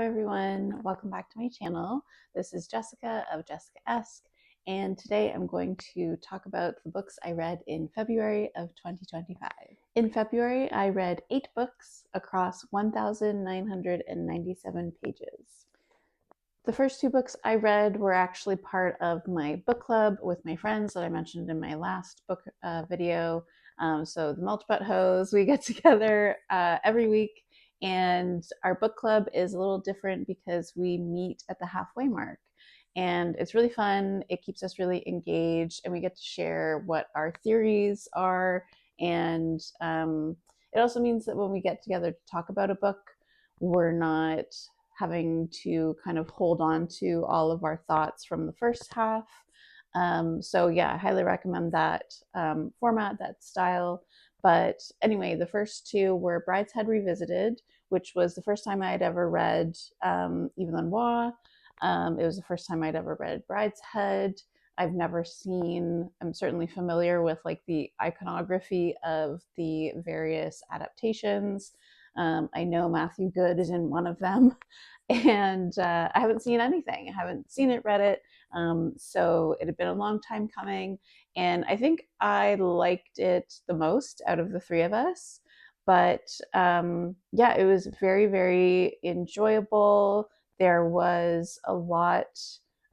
everyone, welcome back to my channel. This is Jessica of Jessica-esque, and today I'm going to talk about the books I read in February of 2025. In February, I read 8 books across 1,997 pages. The first 2 books I read were actually part of my book club with my friends that I mentioned in my last book video. So the Mulch Butt Hoes, we get together every week, and our book club is a little different because we meet at the halfway mark. And it's really fun. It keeps us really engaged, and we get to share what our theories are. And it also means that when we get together to talk about a book, we're not having to kind of hold on to all of our thoughts from the first half. So yeah, I highly recommend that format, that style. But anyway, the first 2 were Brideshead Revisited, which was the first time I had ever read Eve Lenoir. It was the first time I'd ever read Brideshead. I've never seen, I'm certainly familiar with like the iconography of the various adaptations. I know Matthew Good is in one of them, and I haven't seen anything. I haven't seen it, read it. So it had been a long time coming, and I think I liked it the most out of the 3 of us. But yeah, it was very, very enjoyable. There was a lot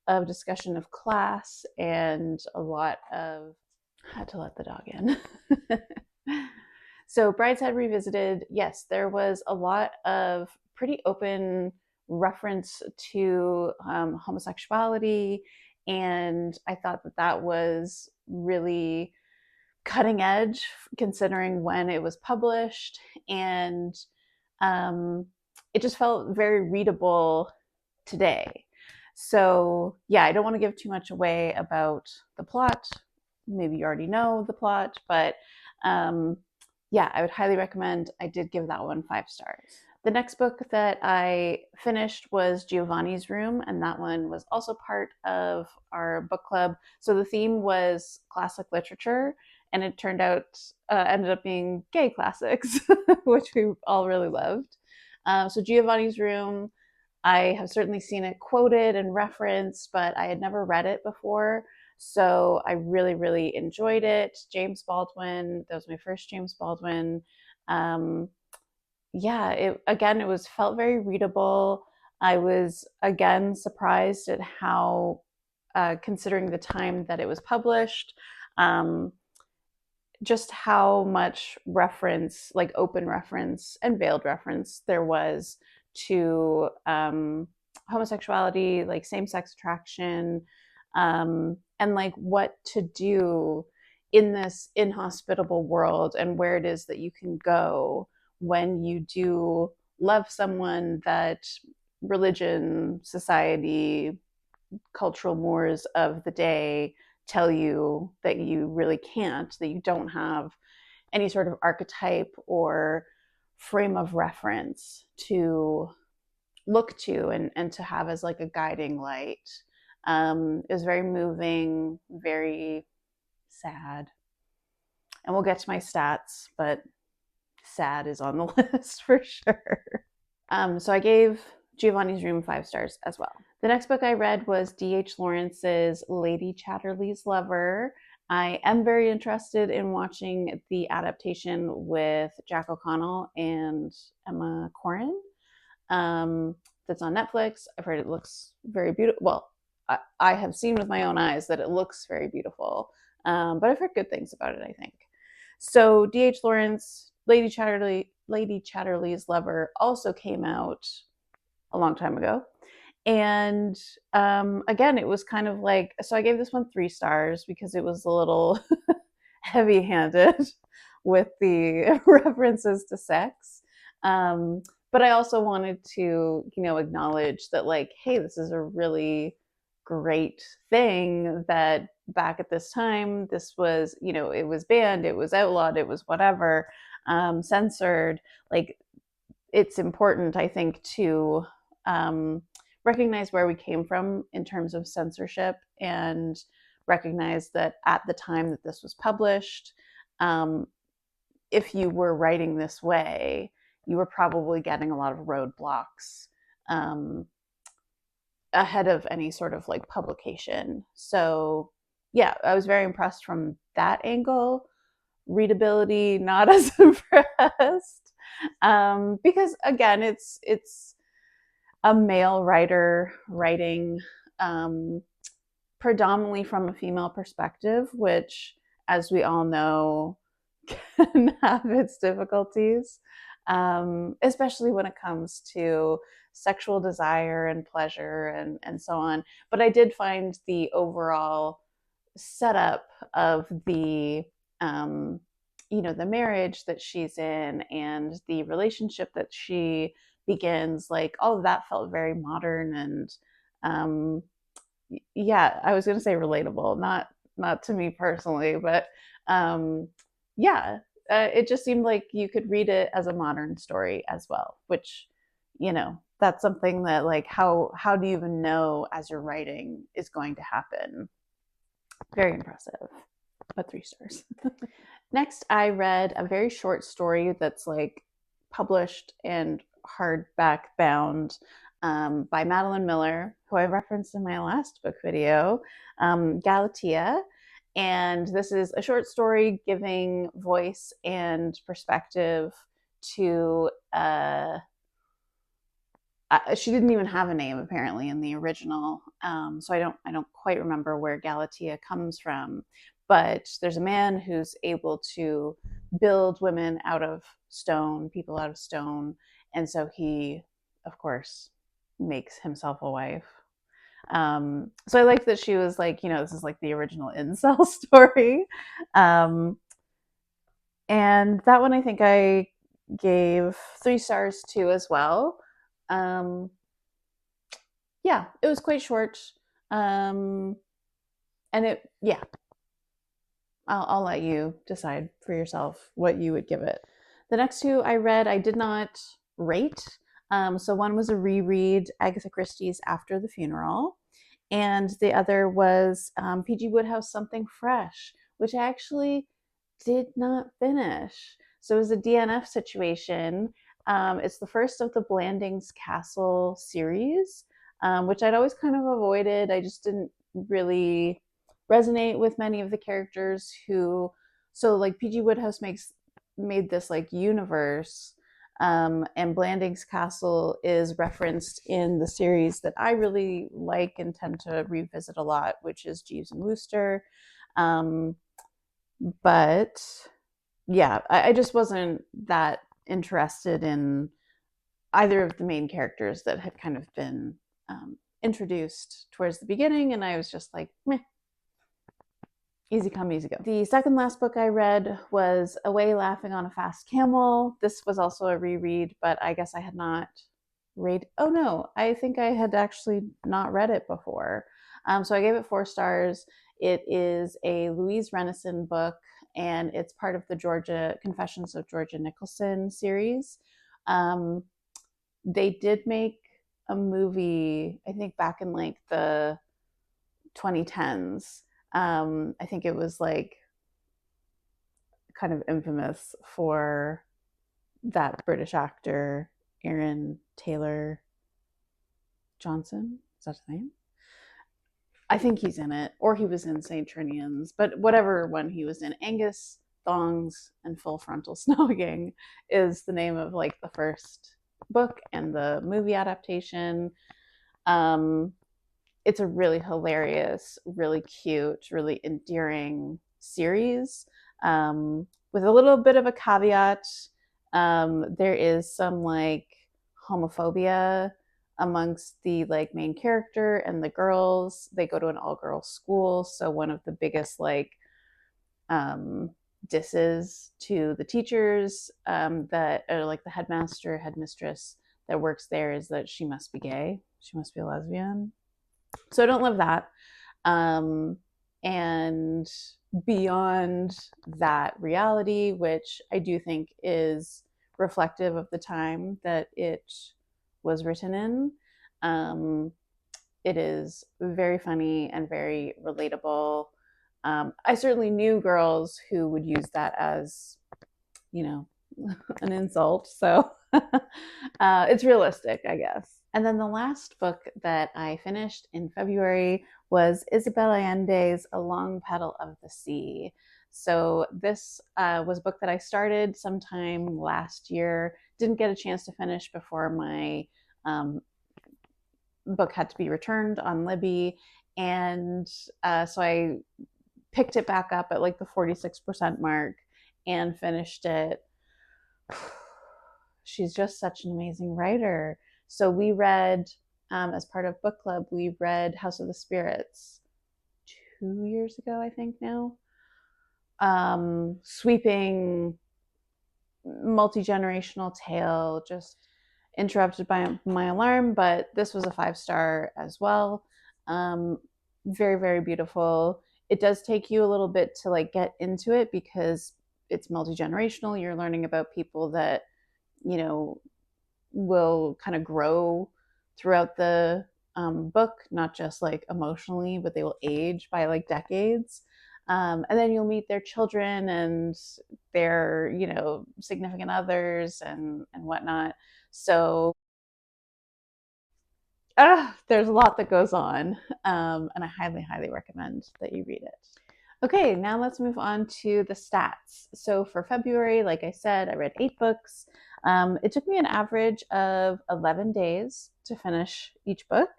of discussion of class and a lot of, I had to let the dog in. So Brideshead Revisited, yes, there was a lot of pretty open reference to homosexuality, and I thought that that was really cutting edge considering when it was published, and um, it just felt very readable today. So yeah, I don't want to give too much away about the plot. Maybe you already know the plot, but yeah, I would highly recommend. I did give that one 5 stars. The next book that I finished was Giovanni's Room, and that one was also part of our book club. So the theme was classic literature, and it turned out, ended up being gay classics, which we all really loved. So Giovanni's Room, I have certainly seen it quoted and referenced, but I had never read it before. So I really, really enjoyed it. James Baldwin, that was my first James Baldwin. Um, yeah, it was felt very readable. I was again surprised at how, considering the time that it was published, um, just how much reference, like open reference and veiled reference, there was to homosexuality, like same-sex attraction, and like what to do in this inhospitable world, and where it is that you can go when you do love someone that religion, society, cultural mores of the day tell you that you really can't, that you don't have any sort of archetype or frame of reference to look to, and to have as like a guiding light. It was very moving, very sad. And we'll get to my stats, but sad is on the list for sure. So I gave Giovanni's Room 5 stars as well. The next book I read was D.H. Lawrence's Lady Chatterley's Lover. I am very interested in watching the adaptation with Jack O'Connell and Emma Corrin. That's on Netflix. I've heard it looks very beautiful. Well, I have seen with my own eyes that it looks very beautiful, but I've heard good things about it, I think. So D.H. Lawrence, Lady Chatterley's Lover also came out a long time ago. And again, it was kind of like, so I gave this one 3 stars because it was a little heavy handed with the references to sex. But I also wanted to, acknowledge that, like, hey, this is a really great thing that back at this time, this was, it was banned, it was outlawed, it was whatever, censored. Like, it's important, I think, to recognize where we came from in terms of censorship, and recognize that at the time that this was published, if you were writing this way, you were probably getting a lot of roadblocks um, ahead of any sort of like publication. So yeah, I was very impressed from that angle. Readability, not as impressed, because again, it's a male writer writing, um, predominantly from a female perspective, which, as we all know, can have its difficulties, especially when it comes to sexual desire and pleasure and so on. But I did find the overall setup of the, um, the marriage that she's in and the relationship that she begins, like all of that felt very modern and, um, yeah, I was going to say relatable, not to me personally, but, um, yeah, it just seemed like you could read it as a modern story as well, which, that's something that, like, how do you even know as you're writing is going to happen? Very impressive, but 3 stars. Next, I read a very short story that's like published and hardback bound, by Madeline Miller, who I referenced in my last book video, Galatea. And this is a short story giving voice and perspective to, she didn't even have a name apparently in the original, so I don't quite remember where Galatea comes from. But there's a man who's able to build women out of stone, people out of stone, and so he, of course, makes himself a wife. So I like that she was like, this is like the original incel story. Um, and that one I think I gave 3 stars to as well. Um, yeah, it was quite short. Um, and yeah, I'll let you decide for yourself what you would give it. The next two I read, I did not rate. So one was a reread, Agatha Christie's After the Funeral, and the other was, P.G. Wodehouse Something Fresh, which I actually did not finish. So it was a DNF situation. It's the first of the Blandings Castle series, which I'd always kind of avoided. I just didn't really resonate with many of the characters who, so like PG Wodehouse made this like universe, and Blandings Castle is referenced in the series that I really like and tend to revisit a lot, which is Jeeves and Wooster. But yeah, I just wasn't that interested in either of the main characters that had kind of been, introduced towards the beginning, and I was just like, meh, easy come, easy go. The second last book I read was Away Laughing on a Fast Camel. This was also a reread, but I guess I had not read. Oh no, I think I had actually not read it before. So I gave it 4 stars. It is a Louise Renison book, and it's part of the Georgia Confessions of Georgia Nicholson series. They did make a movie, I think back in like the 2010s. I think it was like kind of infamous for that British actor, Aaron Taylor Johnson. Is that his name? I think he's in it, or he was in St. Trinian's, but whatever one he was in, Angus Thongs and Full Frontal Snogging is the name of like the first book and the movie adaptation. Um, it's a really hilarious, really cute, really endearing series, with a little bit of a caveat. There is some like homophobia amongst the like main character and the girls. They go to an all-girls school, so one of the biggest like, um, disses to the teachers, that are like the headmaster, headmistress that works there is that she must be gay. She must be a lesbian. So I don't love that. Um, and beyond that reality, which I do think is reflective of the time that it was written in, um, it is very funny and very relatable. I certainly knew girls who would use that as, you know, an insult. So it's realistic, I guess. And then the last book that I finished in February was Isabel Allende's A Long Petal of the Sea. So this was a book that I started sometime last year, didn't get a chance to finish before my um, book had to be returned on Libby. And so I picked it back up at like the 46% mark and finished it. She's just such an amazing writer. So we read, as part of book club, we read House of the Spirits 2 years ago, I think now. Sweeping, multi-generational tale, just interrupted by my alarm, but this was a 5-star as well. Very, very beautiful. It does take you a little bit to like get into it because it's multi-generational. You're learning about people that, you know, will kind of grow throughout the book, not just like emotionally, but they will age by like decades. And then you'll meet their children and their, significant others and whatnot. So there's a lot that goes on, and I highly, highly recommend that you read it. Okay, now let's move on to the stats. So for February, like I said, I read 8 books. It took me an average of 11 days to finish each book.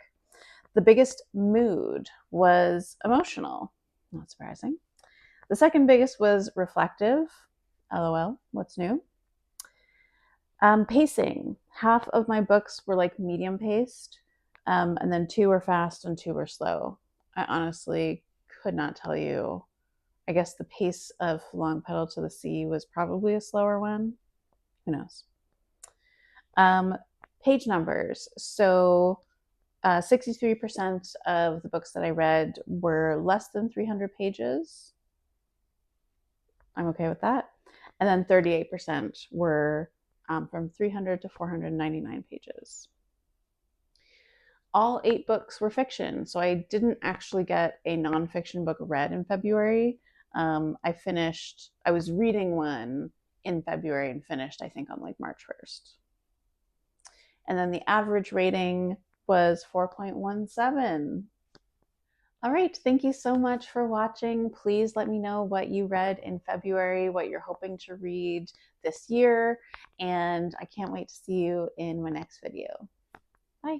The biggest mood was emotional, not surprising. The second biggest was reflective. LOL, what's new? Pacing. Half of my books were like medium paced, and then 2 were fast and 2 were slow. I honestly could not tell you. I guess the pace of Long Petal to the Sea was probably a slower one. Who knows? Um, Page numbers. So 63% of the books that I read were less than 300 pages. I'm okay with that. And then 38% were from 300 to 499 pages. All 8 books were fiction, so I didn't actually get a nonfiction book read in February. I was reading one in February and finished, I think, on like March 1st. And then the average rating was 4.17. All right, thank you so much for watching. Please let me know what you read in February, what you're hoping to read this year, and I can't wait to see you in my next video. Bye.